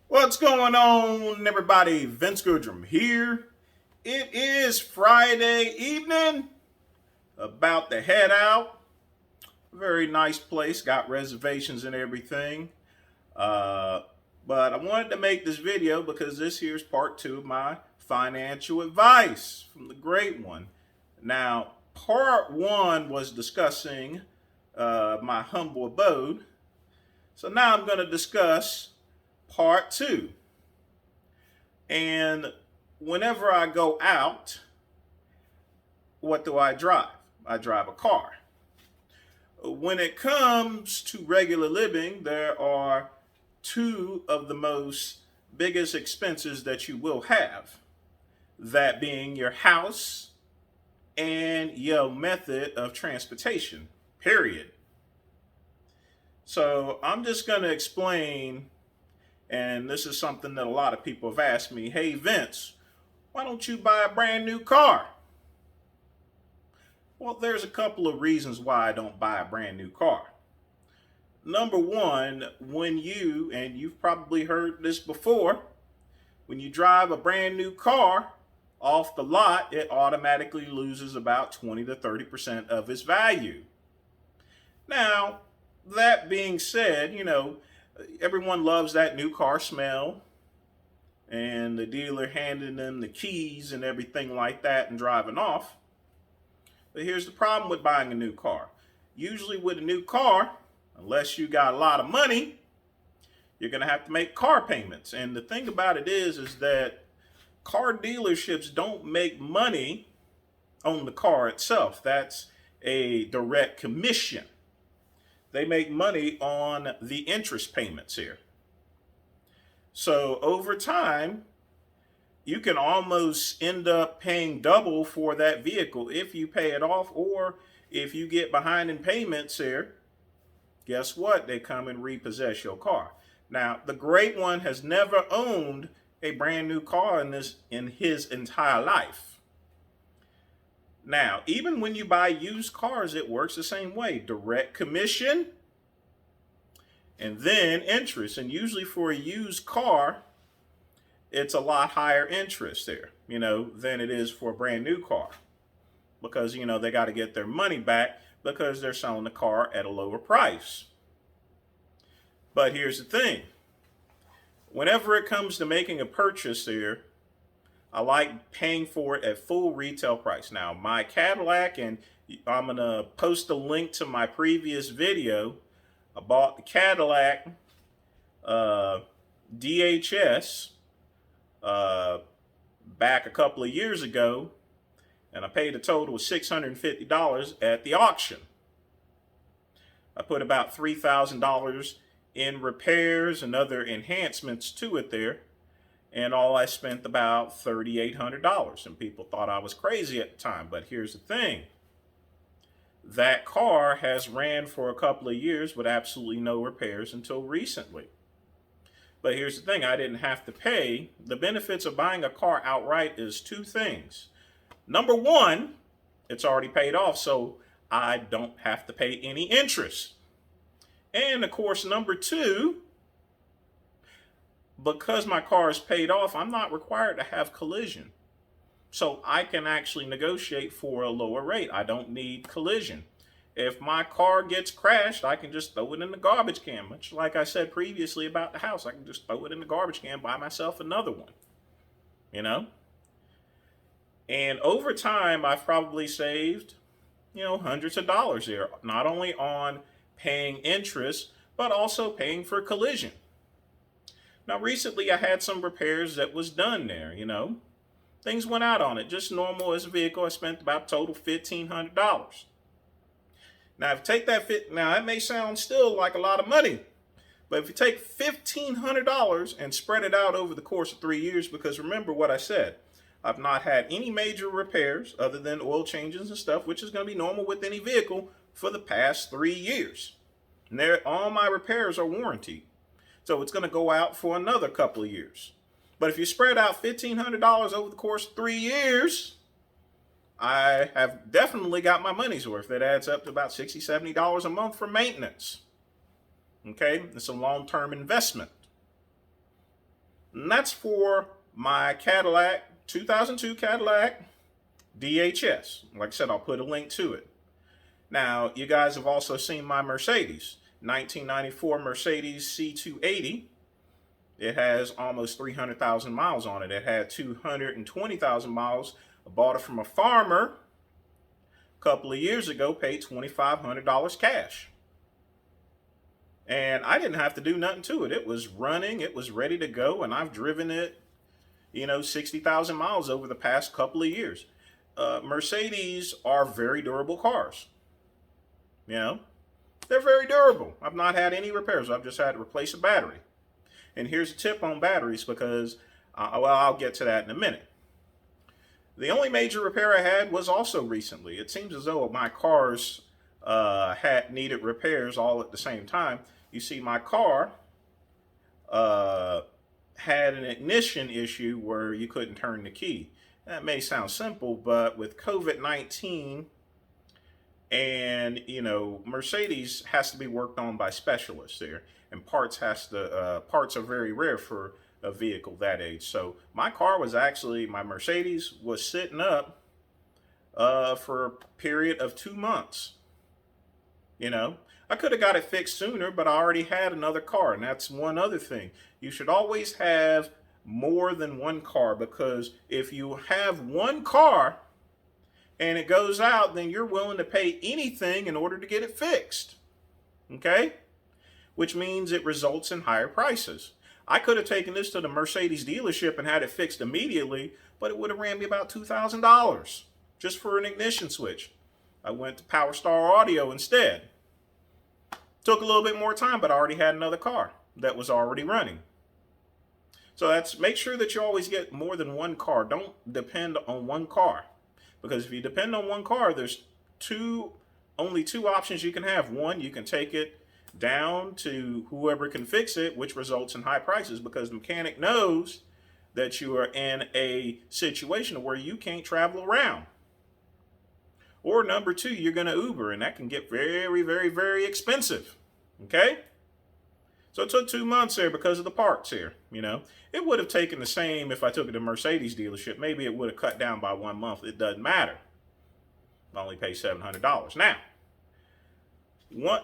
What's going on, everybody? Vince Goodrum here. It is Friday evening. About to head out. Very nice place. Got reservations and everything. Uh, but I wanted to make this video because this here's part two of my financial advice from the great one. Now, part one was discussing my humble abode. So now I'm going to discuss part two. And whenever I go out, what do I drive? I drive a car. When it comes to regular living, there are two of the most biggest expenses that you will have. That being your house and your method of transportation, period. So I'm just going to explain, and this is something that a lot of people have asked me. Hey, Vince, why don't you buy a brand new car? Well, there's a couple of reasons why I don't buy a brand new car. Number one, and you've probably heard this before, when you drive a brand new car off the lot, it automatically loses about 20 to 30% of its value. Now, that being said, everyone loves that new car smell and the dealer handing them the keys and everything like that and driving off. But here's the problem with buying a new car. Usually with a new car, unless you got a lot of money, you're going to have to make car payments. And the thing about it is that car dealerships don't make money on the car itself. That's a direct commission. They make money on the interest payments here. So over time, you can almost end up paying double for that vehicle if you pay it off, or if you get behind in payments here, guess what? They come and repossess your car. Now, the great one has never owned a brand new car in his entire life. Now, even when you buy used cars, it works the same way. Direct commission and then interest. And usually for a used car, it's a lot higher interest there, than it is for a brand new car. Because, they got to get their money back because they're selling the car at a lower price. But here's the thing. Whenever it comes to making a purchase there, I like paying for it at full retail price. Now, my Cadillac, and I'm going to post a link to my previous video. I bought the Cadillac DHS back a couple of years ago, and I paid a total of $650 at the auction. I put about $3,000 in repairs and other enhancements to it there, and all I spent about $3,800. And people thought I was crazy at the time, but here's the thing. That car has ran for a couple of years with absolutely no repairs until recently. But here's the thing, I didn't have to pay. The benefits of buying a car outright is two things. Number one, it's already paid off, so I don't have to pay any interest. And of course, number two, because my car is paid off, I'm not required to have collision. So I can actually negotiate for a lower rate. I don't need collision. If my car gets crashed, I can just throw it in the garbage can. Much like I said previously about the house, I can just throw it in the garbage can, buy myself another one. And over time, I've probably saved, hundreds of dollars there, not only on paying interest, but also paying for collision. Now, recently I had some repairs that was done there, Things went out on it, just normal as a vehicle. I spent about total $1,500. Now, if you take now that may sound still like a lot of money, but if you take $1,500 and spread it out over the course of 3 years, because remember what I said, I've not had any major repairs other than oil changes and stuff, which is going to be normal with any vehicle for the past 3 years. And all my repairs are warranted. So it's going to go out for another couple of years. But if you spread out $1,500 over the course of 3 years, I have definitely got my money's worth. That adds up to about $60, $70 a month for maintenance. Okay, it's a long-term investment. And that's for my Cadillac, 2002 Cadillac DHS. Like I said, I'll put a link to it. Now, you guys have also seen my Mercedes, 1994 Mercedes C280. It has almost 300,000 miles on it. It had 220,000 miles. I bought it from a farmer a couple of years ago, paid $2,500 cash. And I didn't have to do nothing to it. It was running, it was ready to go, and I've driven it, 60,000 miles over the past couple of years. Mercedes are very durable cars. They're very durable. I've not had any repairs. I've just had to replace a battery. And here's a tip on batteries because, I'll get to that in a minute. The only major repair I had was also recently. It seems as though my cars had needed repairs all at the same time. You see, my car had an ignition issue where you couldn't turn the key. That may sound simple, but with COVID-19 and, Mercedes has to be worked on by specialists there. And parts are very rare for a vehicle that age. So my Mercedes was sitting up for a period of 2 months. I could have got it fixed sooner, but I already had another car. And that's one other thing. You should always have more than one car, because if you have one car and it goes out, then you're willing to pay anything in order to get it fixed. Okay? Which means it results in higher prices. I could have taken this to the Mercedes dealership and had it fixed immediately, but it would have ran me about $2,000 just for an ignition switch. I went to Power Star Audio instead. Took a little bit more time, but I already had another car that was already running. So make sure that you always get more than one car. Don't depend on one car, because if you depend on one car, there's only two options you can have. One, you can take it down to whoever can fix it, which results in high prices because the mechanic knows that you are in a situation where you can't travel around. Or number two, you're going to Uber, and that can get very, very, very expensive. Okay? So it took 2 months there because of the parts here. It would have taken the same if I took it to Mercedes dealership. Maybe it would have cut down by 1 month. It doesn't matter. I only pay $700. Now,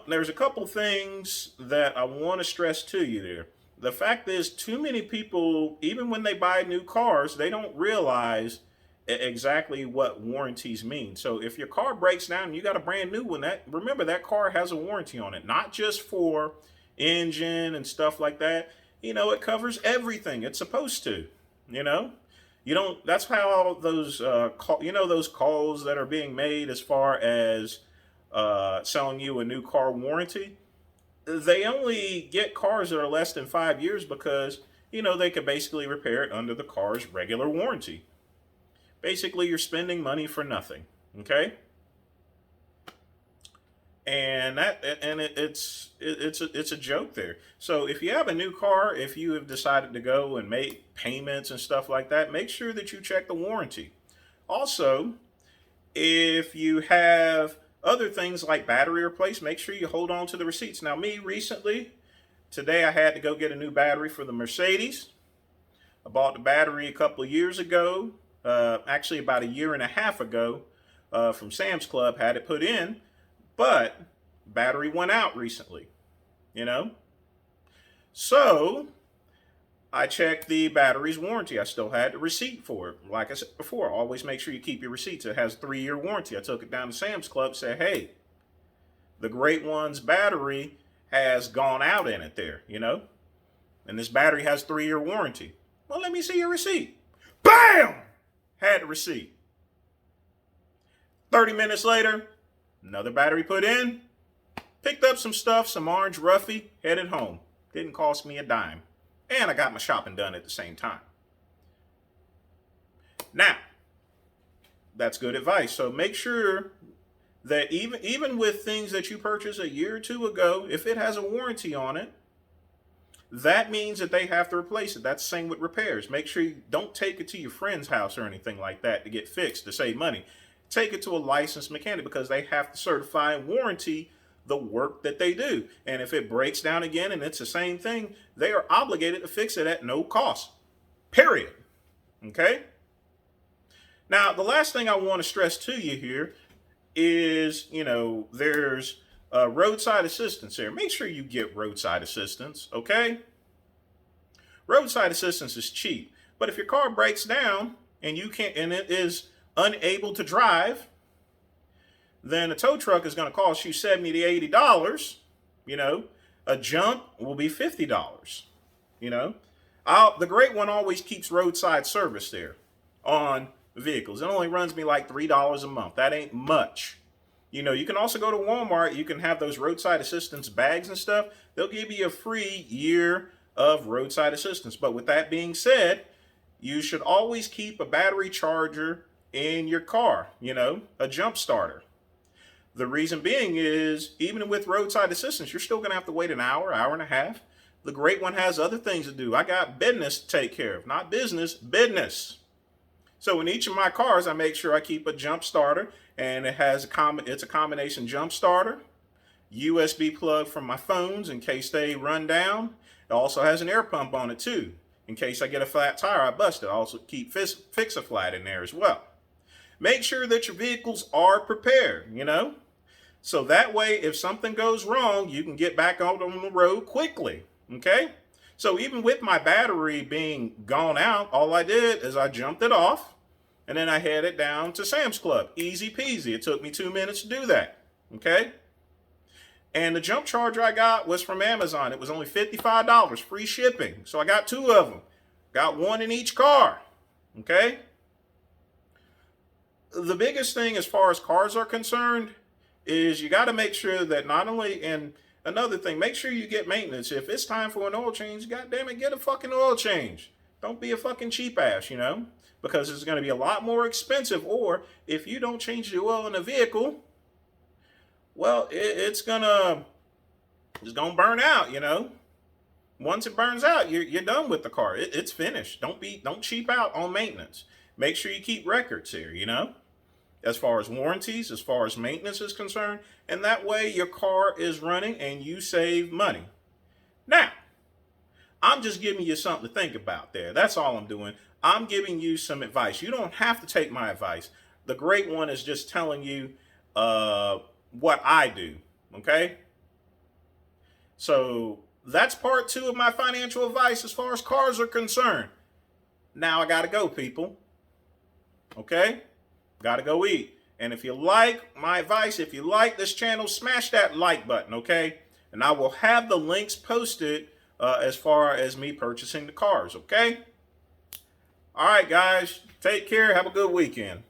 there's a couple things that I want to stress to you there. The fact is, too many people, even when they buy new cars, they don't realize exactly what warranties mean. So if your car breaks down and you got a brand new one, remember that car has a warranty on it, not just for engine and stuff like that. It covers everything. It's supposed to. That's how those those calls that are being made as far as selling you a new car warranty. They only get cars that are less than 5 years because they could basically repair it under the car's regular warranty. Basically, you're spending money for nothing. Okay. And it's a joke there. So if you have a new car, if you have decided to go and make payments and stuff like that, make sure that you check the warranty. Also, if you have other things like battery replace, make sure you hold on to the receipts. Now, today I had to go get a new battery for the Mercedes. I bought the battery a couple of years ago, actually about a year and a half ago, from Sam's Club, had it put in. But battery went out recently, So I checked the battery's warranty. I still had the receipt for it. Like I said before, always make sure you keep your receipts. It has a 3-year warranty. I took it down to Sam's Club, said, hey, the Great One's battery has gone out in it there, and this battery has 3-year warranty. Well, let me see your receipt. Bam! Had the receipt. 30 minutes later, another battery put in, picked up some stuff, some orange roughy, headed home. Didn't cost me a dime. And I got my shopping done at the same time. Now, that's good advice. So make sure that even with things that you purchased a year or two ago, if it has a warranty on it, that means that they have to replace it. That's the same with repairs. Make sure you don't take it to your friend's house or anything like that to get fixed to save money. Take it to a licensed mechanic because they have to certify and warranty the work that they do. And if it breaks down again and it's the same thing, they are obligated to fix it at no cost. period. Okay? Now, the last thing I want to stress to you here is, there's roadside assistance here. Make sure you get roadside assistance, okay? Roadside assistance is cheap, but if your car breaks down and it is unable to drive, then a tow truck is going to cost you $70 to $80. A jump will be $50. The Great One always keeps roadside service there on vehicles. It only runs me like $3 a month. That ain't much. You can also go to Walmart. You can have those roadside assistance bags and stuff. They'll give you a free year of roadside assistance. But with that being said, you should always keep a battery charger in your car, a jump starter. The reason being is, even with roadside assistance, you're still going to have to wait an hour, hour and a half. The Great One has other things to do. I got business to take care of, not business, business. So in each of my cars, I make sure I keep a jump starter, and it's a combination jump starter, USB plug from my phones in case they run down. It also has an air pump on it too. In case I get a flat tire, I bust it. I also keep Fix-A-Flat in there as well. Make sure that your vehicles are prepared, so that way if something goes wrong, you can get back out on the road quickly, okay? So even with my battery being gone out, all I did is I jumped it off, and then I headed down to Sam's Club. Easy peasy. It took me 2 minutes to do that, okay? And the jump charger I got was from Amazon. It was only $55, free shipping. So I got 2 of them. Got 1 in each car, okay? The biggest thing as far as cars are concerned is you got to make sure that not only, and another thing, make sure you get maintenance. If it's time for an oil change, goddamn it, get a fucking oil change. Don't be a fucking cheap ass, because it's going to be a lot more expensive. Or if you don't change the oil in the vehicle, well, it's gonna burn out, Once it burns out, you're done with the car. It's finished. Don't cheap out on maintenance. Make sure you keep records here, as far as warranties, as far as maintenance is concerned, and that way your car is running and you save money. Now, I'm just giving you something to think about there. That's all I'm doing. I'm giving you some advice. You don't have to take my advice. The Great One is just telling you what I do, okay? So that's part 2 of my financial advice as far as cars are concerned. Now I gotta go, people. Okay? Gotta go eat. And if you like my advice, if you like this channel, smash that like button, okay? And I will have the links posted as far as me purchasing the cars, okay? All right, guys. Take care. Have a good weekend.